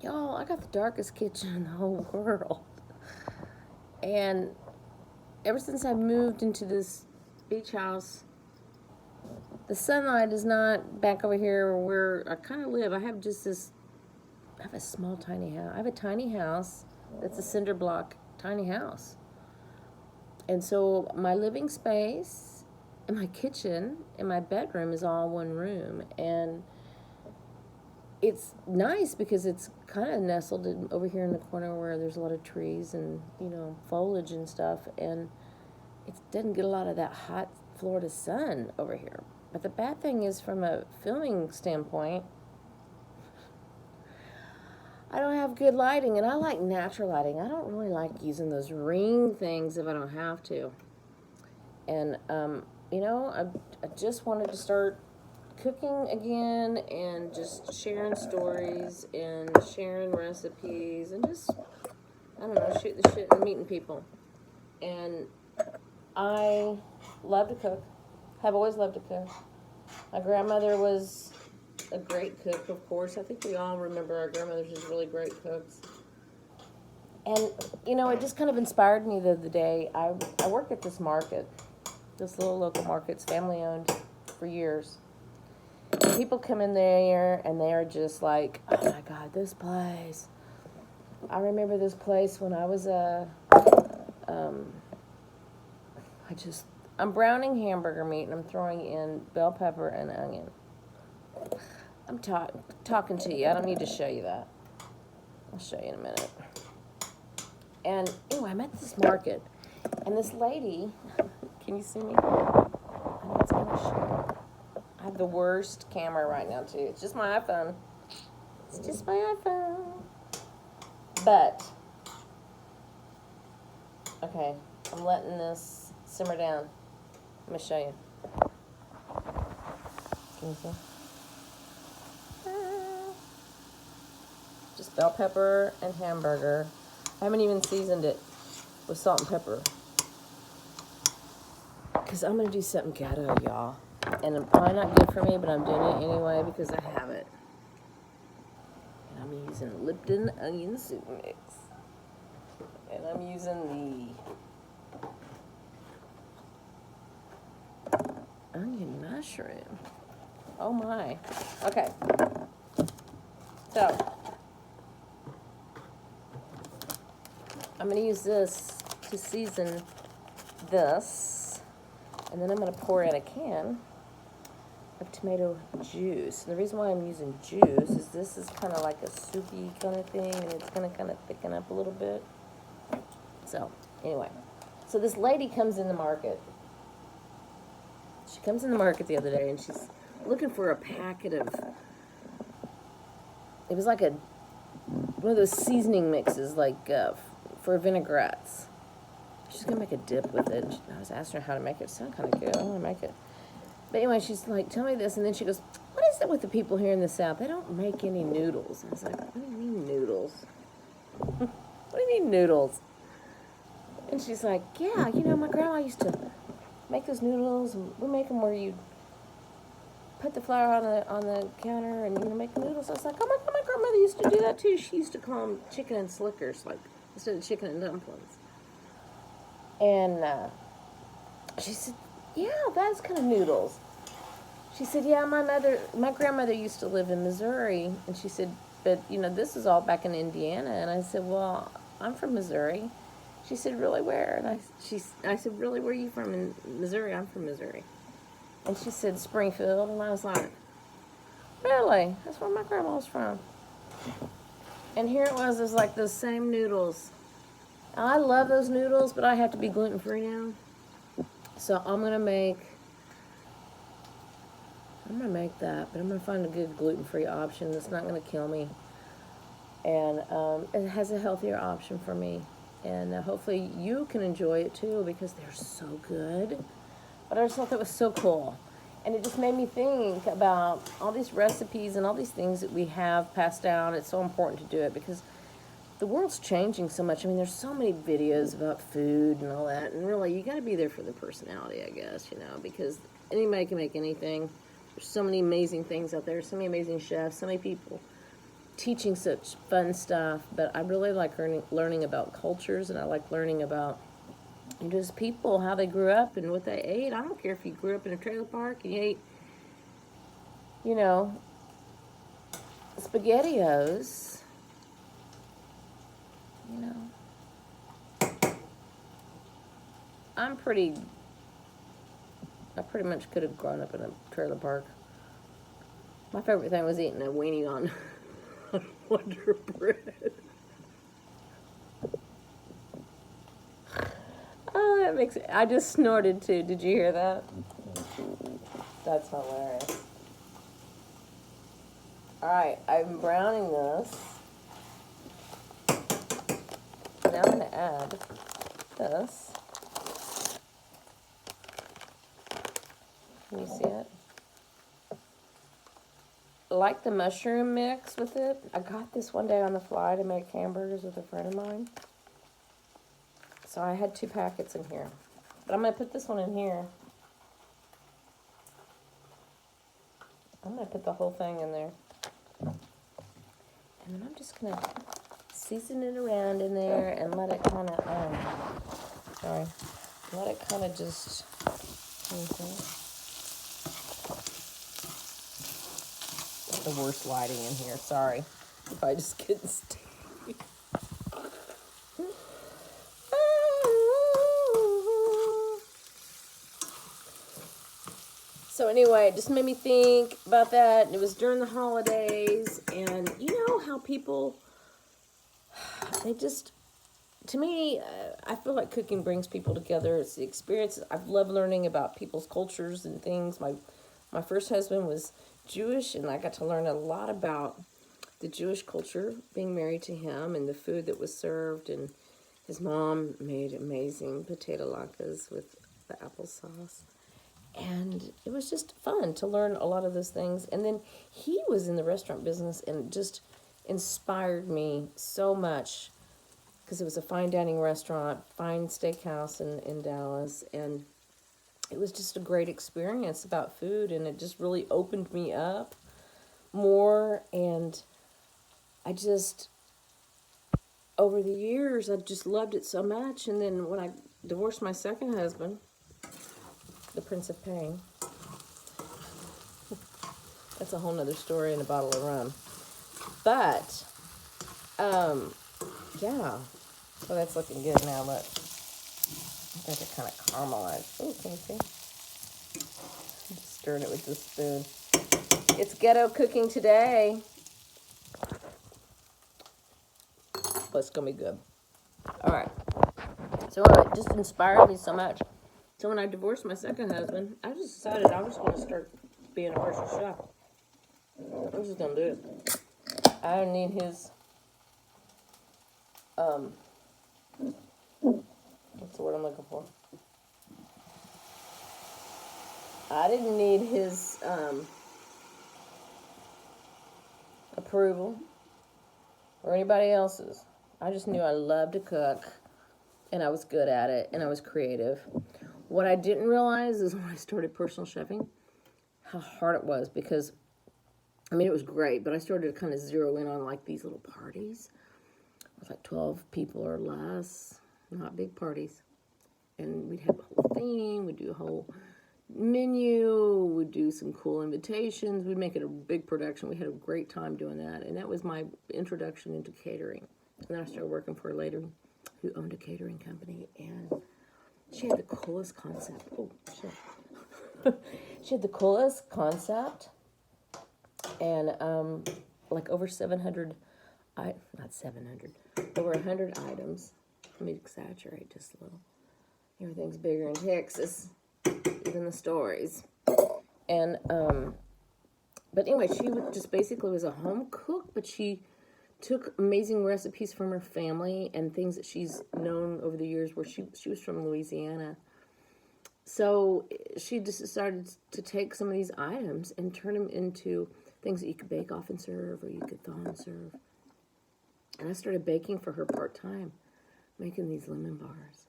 Y'all, I got the darkest kitchen in the whole world. And ever since I moved into this beach house, the sunlight is not back over here where I kind of live. I have a small, tiny house. I have a tiny house that's a cinder block tiny house. And so my living space and my kitchen and my bedroom is all one room. And it's nice because it's kind of nestled over here in the corner where there's a lot of trees and, foliage and stuff. And it doesn't get a lot of that hot Florida sun over here. But the bad thing is, from a filming standpoint, I don't have good lighting, and I like natural lighting. I don't really like using those ring things if I don't have to. And, I just wanted to start cooking again and just sharing stories and sharing recipes and just, I don't know, shooting the shit and meeting people. And I love to cook. Have always loved to cook. My grandmother was a great cook, of course. I think we all remember our grandmothers as really great cooks. And, it just kind of inspired me the other day. I work at this market, this little local market. It's family owned for years. And people come in there and they're just like, oh my God, this place. I remember this place when I was I'm browning hamburger meat and I'm throwing in bell pepper and onion. I'm talking to you. I don't need to show you that. I'll show you in a minute. And anyway, I'm at this market, and this lady, can you see me? I know it's going to show. I have the worst camera right now, too. It's just my iPhone. It's just my iPhone. But, okay, I'm letting this simmer down. I'm going to show you. Can you see? Just bell pepper and hamburger. I haven't even seasoned it with salt and pepper. Because I'm going to do something Getto, y'all. And it's probably not good for me, but I'm doing it anyway because I have it. And I'm using Lipton onion soup mix. And I'm using the onion mushroom. Oh my. Okay. So, I'm going to use this to season this, and then I'm going to pour in a can of tomato juice. And the reason why I'm using juice is this is kind of like a soupy kind of thing, and it's going to kind of thicken up a little bit. So, anyway. So this lady comes in the market. She comes in the market the other day, and she's looking for a packet of, it was like one of those seasoning mixes, like for vinaigrettes. She's going to make a dip with it. I was asking her how to make it. It sounded kind of good. I want to make it. But anyway, she's like, tell me this. And then she goes, what is it with the people here in the South? They don't make any noodles. And I was like, what do you mean noodles? What do you mean noodles? And she's like, yeah, my grandma used to make those noodles. And we make them where you put the flour on the counter and make noodles. I was like, oh my God, my grandmother used to do that too. She used to call them chicken and slickers, like instead of chicken and dumplings. And she said, yeah, that's kind of noodles. She said, yeah, my grandmother used to live in Missouri. And she said, but, this is all back in Indiana. And I said, well, I'm from Missouri. She said, really, where? And I said, really, where are you from? In Missouri? I'm from Missouri. And she said, Springfield. And I was like, really? That's where my grandma was from. And here it was like those same noodles. I love those noodles, but I have to be gluten-free now. So I'm going to make that, but I'm going to find a good gluten-free option that's not going to kill me. And it has a healthier option for me. And hopefully you can enjoy it too, because they're so good. But I just thought that was so cool. And it just made me think about all these recipes and all these things that we have passed down. It's so important to do it because the world's changing so much. I mean, there's so many videos about food and all that. And really, you got to be there for the personality, I guess, because anybody can make anything. There's so many amazing things out there, so many amazing chefs, so many people. teaching such fun stuff, but I really like learning about cultures, and I like learning about just people, how they grew up and what they ate. I don't care if you grew up in a trailer park and you ate, you know, SpaghettiOs, you know. I pretty much could have grown up in a trailer park. My favorite thing was eating a weenie on Wonder Bread. Oh, that makes it. I just snorted too. Did you hear that? That's hilarious. Alright, I'm browning this. Now I'm going to add this. Can you see it? I like the mushroom mix with it. I got this one day on the fly to make hamburgers with a friend of mine. So I had 2 packets in here. But I'm going to put this one in here. I'm going to put the whole thing in there. And then I'm just going to season it around in there and let it kind of, let it kind of just, the worst lighting in here, sorry. If I just get sticky. So anyway, it just made me think about that. It was during the holidays, and you know how people, they just, to me, I feel like cooking brings people together. It's the experience. I've loved learning about people's cultures and things. My first husband was Jewish, and I got to learn a lot about the Jewish culture, being married to him, and the food that was served. And his mom made amazing potato latkes with the applesauce. And it was just fun to learn a lot of those things. And then he was in the restaurant business and just inspired me so much because it was a fine dining restaurant, fine steakhouse in Dallas. And it was just a great experience about food. And it just really opened me up more. And I just, over the years, I just loved it so much. And then when I divorced my second husband, the Prince of Pain. That's a whole nother story in a bottle of rum. But, yeah. So that's looking good now, look. I think it kind of caramelized. Oh, can you see? I'm just stirring it with this spoon. It's Getto cooking today. But it's going to be good. All right. So it just inspired me so much. So when I divorced my second husband, I just decided I was going to start being a personal chef. I was just going to do it. I didn't need his, what's the word I'm looking for? I didn't need his approval or anybody else's. I just knew I loved to cook, and I was good at it, and I was creative. What I didn't realize is when I started personal chefing, how hard it was because, I mean, it was great, but I started to kind of zero in on like these little parties with like 12 people or less, not big parties. And we'd have a whole theme, we'd do a whole menu, we'd do some cool invitations, we'd make it a big production. We had a great time doing that, and that was my introduction into catering. And then I started working for a lady who owned a catering company, and she had the coolest concept. Oh, shit. She had the coolest concept, and like over 700, not 700, over 100 items. Let me exaggerate just a little. Everything's bigger in Texas, even the stories. And, but anyway, she just basically was a home cook, but she took amazing recipes from her family and things that she's known over the years where she was from Louisiana. So she just decided to take some of these items and turn them into things that you could bake off and serve, or you could thaw and serve. And I started baking for her part-time, making these lemon bars.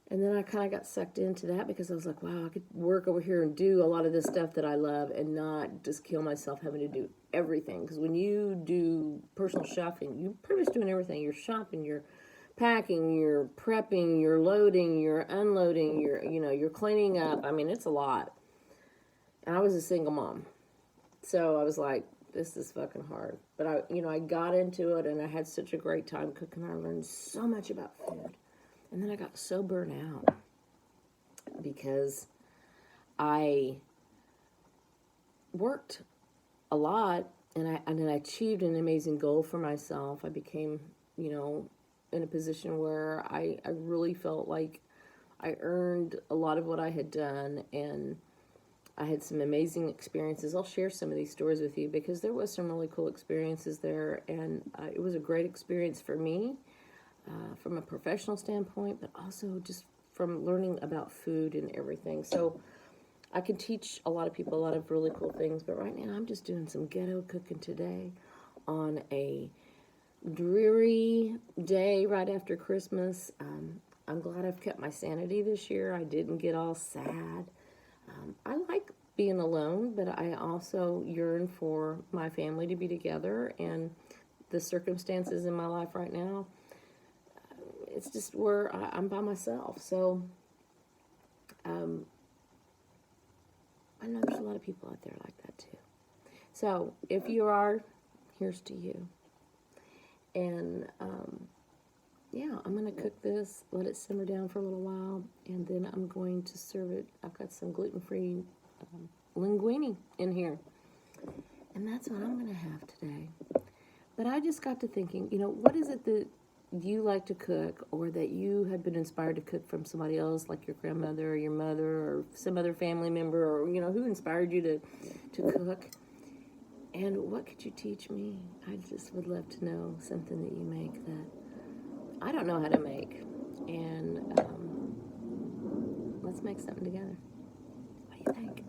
And then I kind of got sucked into that because I was like, wow, I could work over here and do a lot of this stuff that I love and not just kill myself having to do everything. Because when you do personal shopping, you're pretty much doing everything. You're shopping, you're packing, you're prepping, you're loading, you're unloading, you're cleaning up. I mean, it's a lot. And I was a single mom. So I was like, this is fucking hard. But I got into it and I had such a great time cooking. I learned so much about food. And then I got so burnt out because I worked a lot and I achieved an amazing goal for myself. I became, in a position where I really felt like I earned a lot of what I had done, and I had some amazing experiences. I'll share some of these stories with you because there was some really cool experiences there, and it was a great experience for me from a professional standpoint, but also just from learning about food and everything. So I can teach a lot of people a lot of really cool things, but right now I'm just doing some ghetto cooking today on a dreary day right after Christmas. I'm glad I've kept my sanity this year. I didn't get all sad. I like being alone, but I also yearn for my family to be together, and the circumstances in my life right now, it's just where I'm by myself. So I know there's a lot of people out there like that too. So if you are, here's to you. And yeah, I'm going to cook this, let it simmer down for a little while, and then I'm going to serve it. I've got some gluten-free linguine in here. And that's what I'm going to have today. But I just got to thinking, what is it that you like to cook, or that you have been inspired to cook from somebody else, like your grandmother or your mother or some other family member, or, who inspired you to cook? And what could you teach me? I just would love to know something that you make that I don't know how to make. And let's make something together. What do you think?